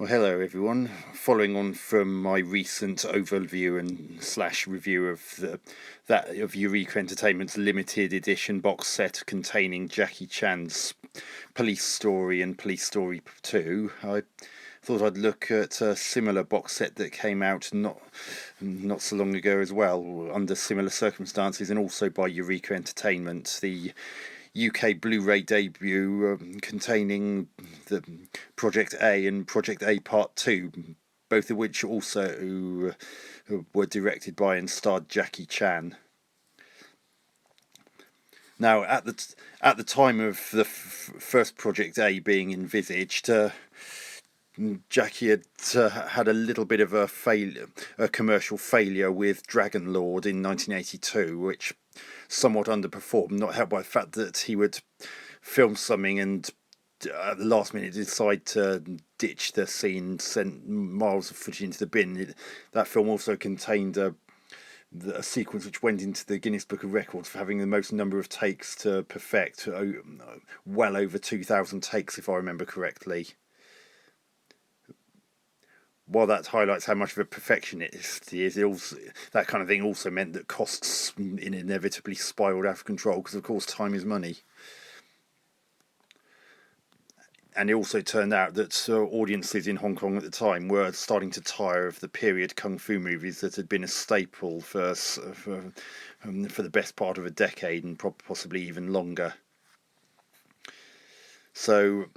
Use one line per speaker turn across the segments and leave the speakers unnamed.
Well, hello everyone. Following on from my recent overview and slash review of of Eureka Entertainment's limited edition box set containing Jackie Chan's Police Story and Police Story 2, I thought I'd look at a similar box set that came out not so long ago as well, under similar circumstances, and also by Eureka Entertainment, the UK Blu-ray debut containing the Project A and Project A Part 2, both of which also were directed by and starred Jackie Chan. Now, at the time of the first Project A being envisaged, Jackie had had a little bit of a commercial failure with Dragon Lord in 1982, which somewhat underperformed, not helped by the fact that he would film something and at the last minute decide to ditch the scene, sent miles of footage into the bin. That film also contained a sequence which went into the Guinness Book of Records for having the most number of takes to perfect, well over 2,000 takes if I remember correctly. While that highlights how much of a perfectionist he is, that kind of thing also meant that costs inevitably spiraled out of control, because of course time is money. And it also turned out that audiences in Hong Kong at the time were starting to tire of the period kung fu movies that had been a staple for the best part of a decade and possibly even longer. So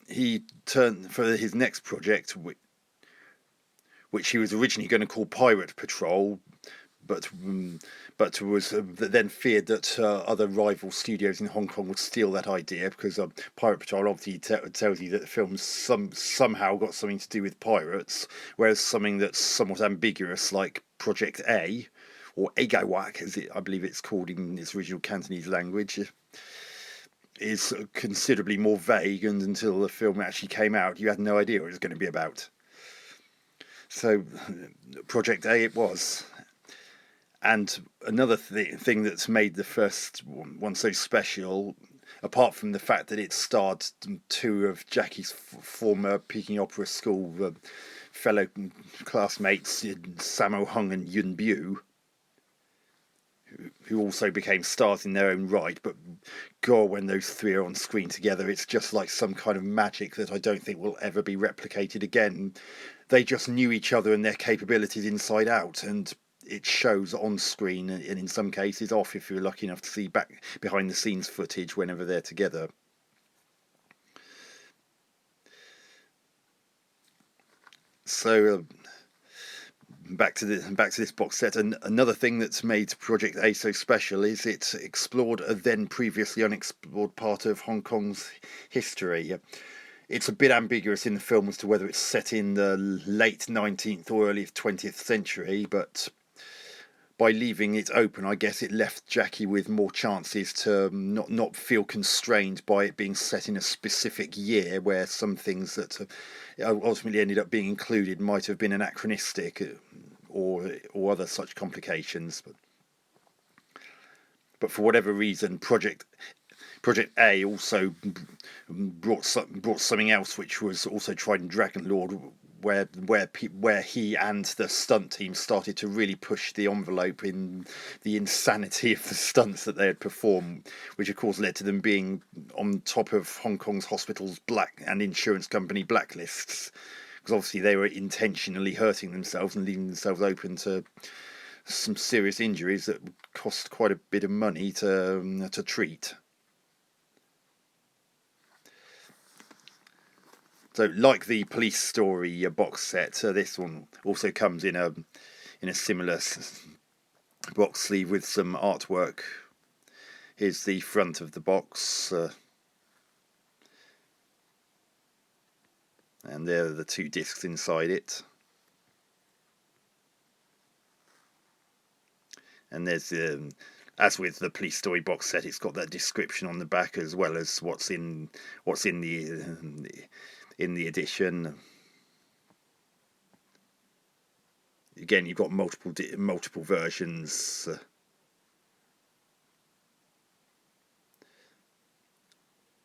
he turned for his next project, which he was originally going to call Pirate Patrol, but was then feared that other rival studios in Hong Kong would steal that idea, because Pirate Patrol obviously tells you that the film's somehow got something to do with pirates, whereas something that's somewhat ambiguous like Project A, or Egawak as I believe it's called in its original Cantonese language, is considerably more vague, and until the film actually came out you had no idea what it was going to be about. So Project A it was. And another thing that's made the first one so special, apart from the fact that it starred two of Jackie's former Peking Opera School fellow classmates, Sammo Hung and Yun Bu, who also became stars in their own right. But God, when those three are on screen together, it's just like some kind of magic that I don't think will ever be replicated again. They just knew each other and their capabilities inside out, and it shows on screen, and in some cases off if you're lucky enough to see back behind the scenes footage whenever they're together. So back to this box set, and another thing that's made Project A so special is it explored a then previously unexplored part of Hong Kong's history. It's a bit ambiguous in the film as to whether it's set in the late 19th or early 20th century, but by leaving it open, I guess it left Jackie with more chances to not feel constrained by it being set in a specific year, where some things that ultimately ended up being included might have been anachronistic or other such complications. But for whatever reason, Project A also brought something else, which was also tried in Dragon Lord, where he and the stunt team started to really push the envelope in the insanity of the stunts that they had performed, which of course led to them being on top of Hong Kong's hospitals' black and insurance company blacklists, because obviously they were intentionally hurting themselves and leaving themselves open to some serious injuries that would cost quite a bit of money to treat. So, like the Police Story box set, this one also comes in a similar box sleeve with some artwork. Here's the front of the box, and there are the two discs inside it. And there's as with the Police Story box set, it's got that description on the back as well as what's in the edition. Again, you've got multiple versions.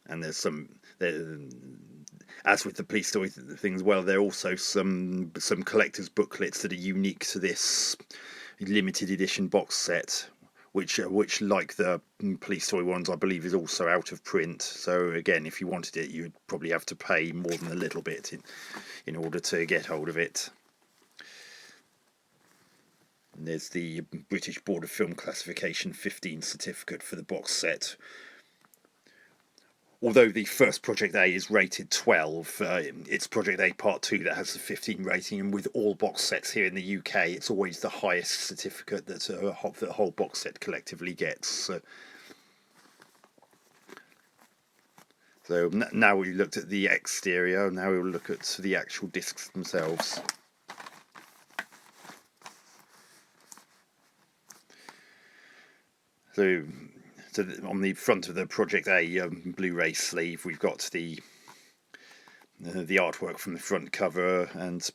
And there's some as with the police story things, well, there are also some collector's booklets that are unique to this limited edition box set, which like the police story ones, I believe is also out of print. So again, if you wanted it, you'd probably have to pay more than a little bit in order to get hold of it. And there's the British Board of Film Classification 15 certificate for the box set. Although the first Project A is rated 12, it's Project A Part 2 that has the 15 rating, and with all box sets here in the UK, it's always the highest certificate that the whole box set collectively gets. So now we looked at the exterior, now we'll look at the actual discs themselves. So on the front of the Project A Blu-ray sleeve, we've got the artwork from the front cover, and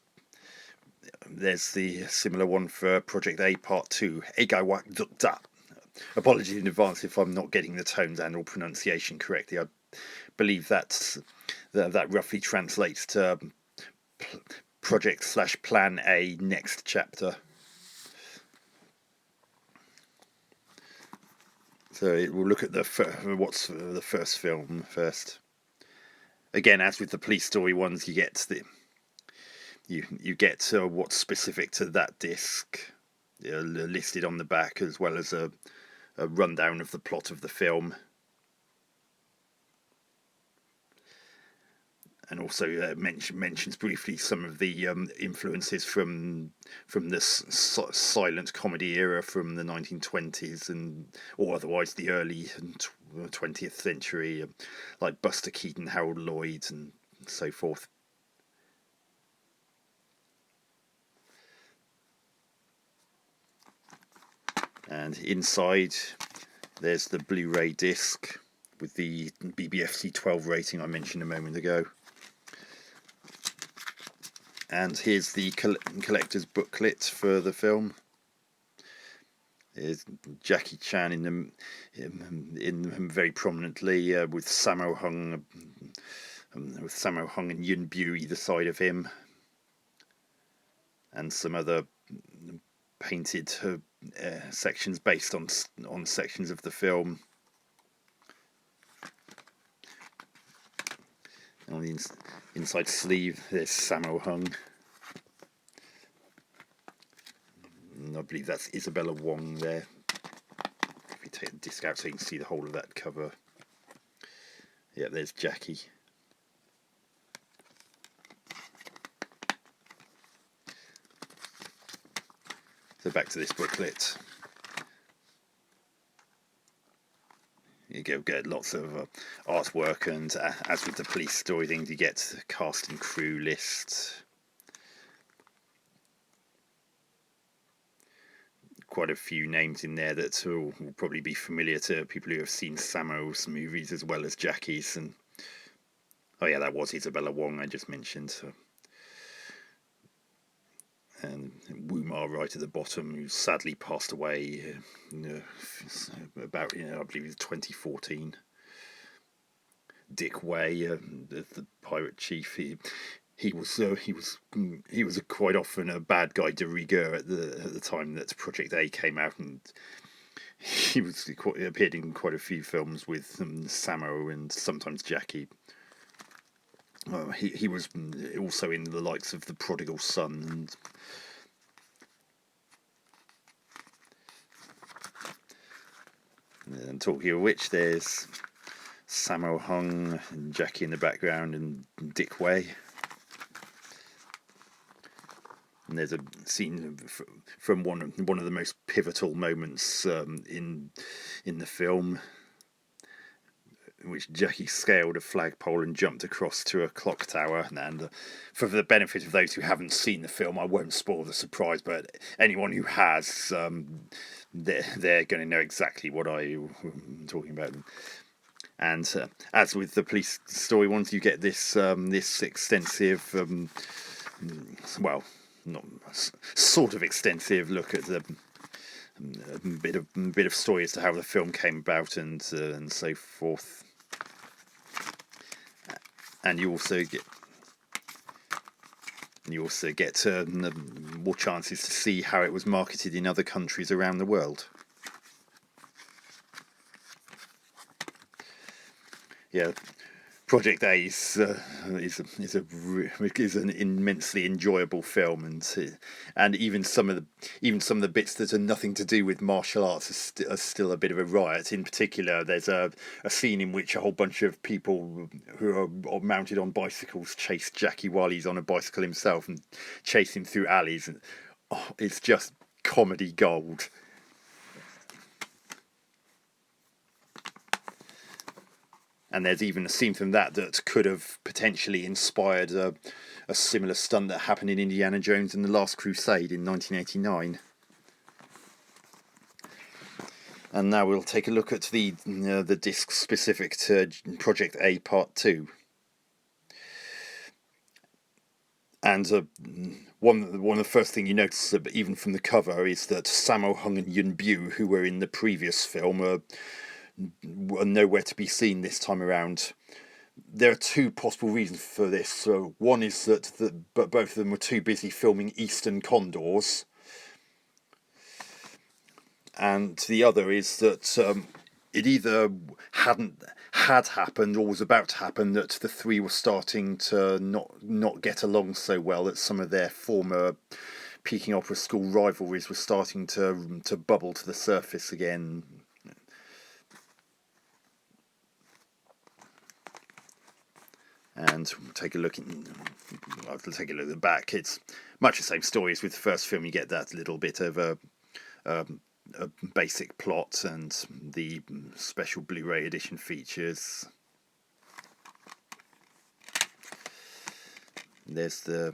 there's the similar one for Project A Part 2. Apologies in advance if I'm not getting the tones and or pronunciation correctly. I believe that roughly translates to Project/Plan A Next Chapter. So we'll look at what's the first film first. Again, as with the police story ones, you get what's specific to that disc listed on the back, as well as a rundown of the plot of the film, and also mentions briefly some of the influences from the silent comedy era from the 1920s or otherwise the early 20th century, like Buster Keaton, Harold Lloyd, and so forth. And inside, there's the Blu-ray disc with the BBFC 12 rating I mentioned a moment ago. And here's the collector's booklet for the film. There's Jackie Chan in them very prominently, with Sammo Hung and Yuen Bu either side of him, and some other painted sections based on sections of the film. On the inside sleeve, there's Sammo Hung. And I believe that's Isabella Wong there. If you take the disc out so you can see the whole of that cover. Yeah, there's Jackie. So back to this booklet. You get lots of artwork, and as with the police story things, you get the cast and crew list. Quite a few names in there that will probably be familiar to people who have seen Sammo's movies as well as Jackie's. And oh yeah, that was Isabella Wong I just mentioned. So. And Wu Ma right at the bottom, who sadly passed away about, I believe it was 2014. Dick Wei, the pirate chief, he was quite often a bad guy de rigueur at the time that Project A came out, and he appeared in quite a few films with Sammo and sometimes Jackie. He was also in the likes of The Prodigal Son and talking of which, there's Sammo Hung and Jackie in the background and Dick Wei. And there's a scene from one of the most pivotal moments in the film, in which Jackie scaled a flagpole and jumped across to a clock tower. And for the benefit of those who haven't seen the film, I won't spoil the surprise, but anyone who has, they're going to know exactly what I'm talking about. And as with the police story ones, you get this extensive, well, not sort of extensive look at the bit of story as to how the film came about and so forth. and you also get more chances to see how it was marketed in other countries around the world. Yeah, Project A is an immensely enjoyable film, and even some of the bits that are nothing to do with martial arts are still a bit of a riot. In particular, there's a scene in which a whole bunch of people who are mounted on bicycles chase Jackie while he's on a bicycle himself and chase him through alleys, and it's just comedy gold. And there's even a scene from that could have potentially inspired a similar stunt that happened in Indiana Jones and the Last Crusade in 1989. And now we'll take a look at the disc specific to Project A Part 2. And one of the first thing you notice, even from the cover, is that Sammo Hung and Yun Bu, who were in the previous film, are nowhere to be seen this time around. There are two possible reasons for this. So one is that but both of them were too busy filming Eastern Condors, and the other is that it either had happened or was about to happen that the three were starting to not get along so well, that some of their former Peking Opera School rivalries were starting to bubble to the surface again. And take a look at the back. It's much the same story as with the first film. You get that little bit of a basic plot and the special Blu-ray edition features. There's the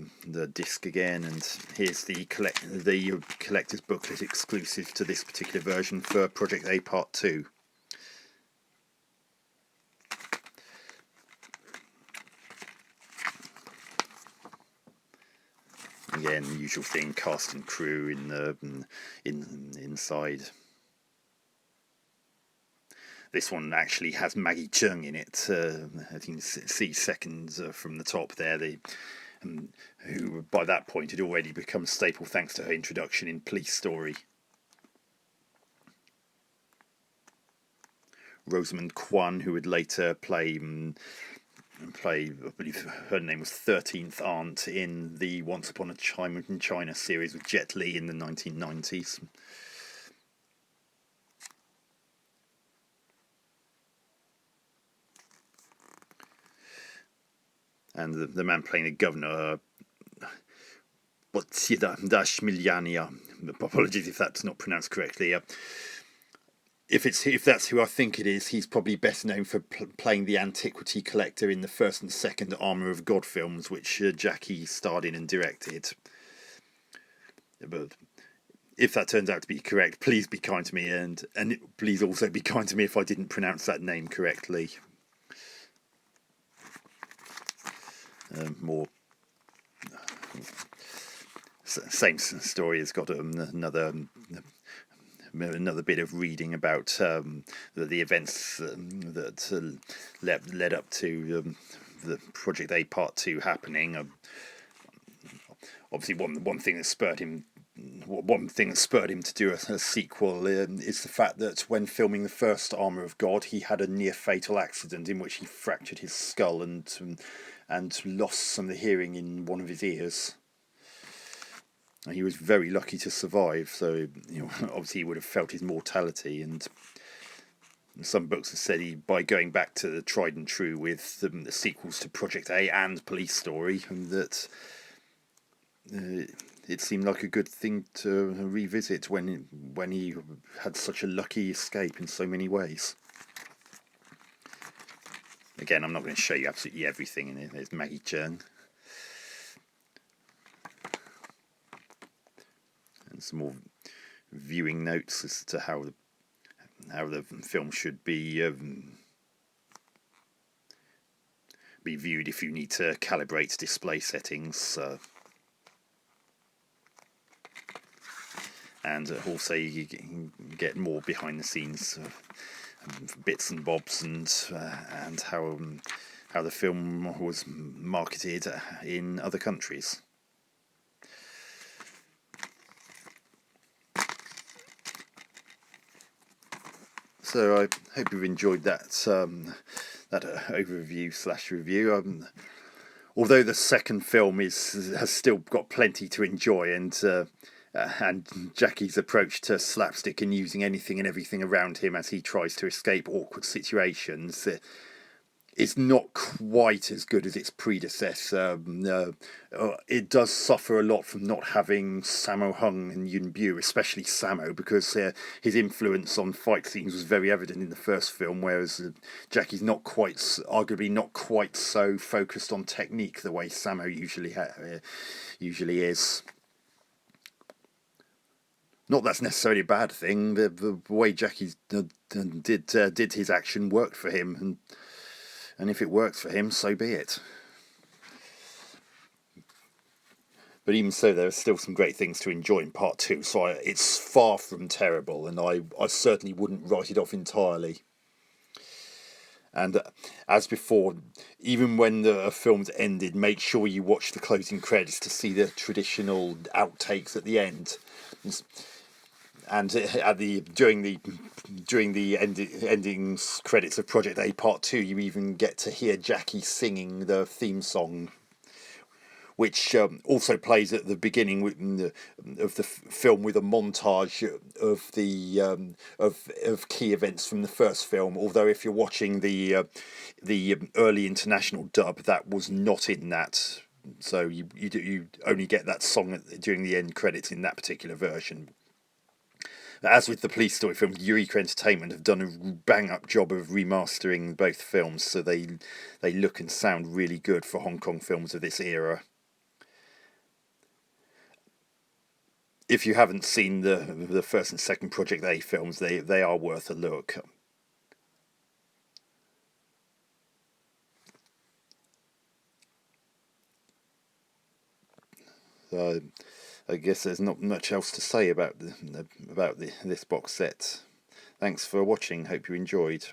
disc again, and here's the collector's booklet exclusive to this particular version for Project A Part 2. Again, the usual thing: cast and crew inside. This one actually has Maggie Cheung in it. I think you see seconds from the top there. Who by that point had already become a staple thanks to her introduction in Police Story. Rosamund Kwan, who would later play, I believe her name was 13th Aunt in the Once Upon a Time in China series with Jet Li in the 1990s. And the man playing the governor, Dashmiliania. Apologies if that's not pronounced correctly. If that's who I think it is, he's probably best known for playing the antiquity collector in the first and second Armour of God films, which Jackie starred in and directed. But if that turns out to be correct, please be kind to me, and please also be kind to me if I didn't pronounce that name correctly. More same story has got another bit of reading about the events that led up to the Project A Part 2 happening. Obviously, one thing that spurred him to do a sequel is the fact that when filming the first Armour of God, he had a near fatal accident in which he fractured his skull and lost some of the hearing in one of his ears. And he was very lucky to survive, so obviously he would have felt his mortality. And some books have said by going back to the tried and true with the sequels to Project A and Police Story, and that it seemed like a good thing to revisit when he had such a lucky escape in so many ways. Again, I'm not going to show you absolutely everything in it. There's Maggie Cheung. And some more viewing notes as to how the film should be viewed if you need to calibrate display settings. And also you get more behind the scenes bits and bobs and how how the film was marketed in other countries. So I hope you've enjoyed that overview/review. Although the second film has still got plenty to enjoy, and Jackie's approach to slapstick and using anything and everything around him as he tries to escape awkward situations is not quite as good as its predecessor. It does suffer a lot from not having Sammo Hung and Yun Bu, especially Sammo, because his influence on fight scenes was very evident in the first film, whereas Jackie's arguably not quite so focused on technique the way Sammo usually is. Not that's necessarily a bad thing. The way Jackie did his action worked for him, and if it works for him, so be it. But even so, there are still some great things to enjoy in part 2, so it's far from terrible, and I certainly wouldn't write it off entirely. And as before, even when the film's ended, make sure you watch the closing credits to see the traditional outtakes at the end. And during the ending credits of Project A Part 2, you even get to hear Jackie singing the theme song, which also plays at the beginning of the film with a montage of the of key events from the first film. Although if you're watching the early international dub, that was not in that. So you only get that song during the end credits in that particular version. As with the police story films, Eureka Entertainment have done a bang-up job of remastering both films, so they look and sound really good for Hong Kong films of this era. If you haven't seen the first and second Project A films, they are worth a look. I guess there's not much else to say about this box set. Thanks for watching. Hope you enjoyed.